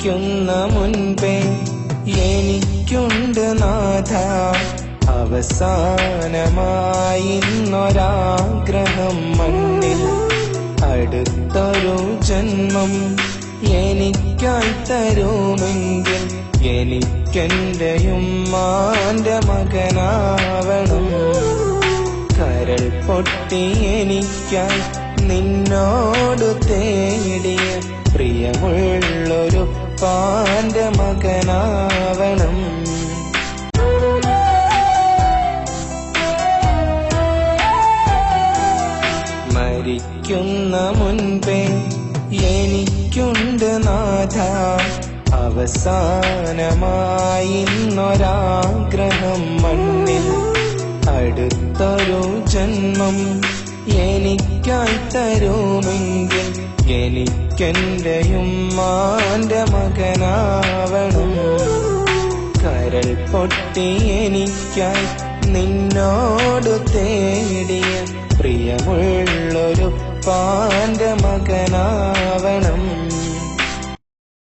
മരിക്കുന്ന മുൻപേ എനിക്കുണ്ട് നാഥ അവസാനമായി ഇന്നൊരാഗ്രഹം മണ്ണിൽ അടുത്തൊരു ജന്മം എനിക്കായി തരുമെങ്കിൽ എനിക്കെന്റെ ഉമ്മാന്റെ മകനാവണം. കരൾ പൊട്ടി എനിക്കായി നിന്നോട് തേടിയ പ്രിയമുള്ളൊരു പാന്റെ മകനാവണം. മരിക്കുന്ന മുൻപേ എനിക്കുണ്ട് നാഥ അവസാനമായി ഇന്നൊരാഗ്രഹം മണ്ണിൽ അടുത്തൊരു ജന്മം എനിക്കായി തരുമെങ്കിൽ എനിക്കെന്റെ ഉമ്മാന്റെ മകനാവണം. കരൾ പൊട്ടി എനിക്കായി നിന്നോട് തേടിയ പ്രിയമുള്ളൊരു പാന്റെ മകനാവണം.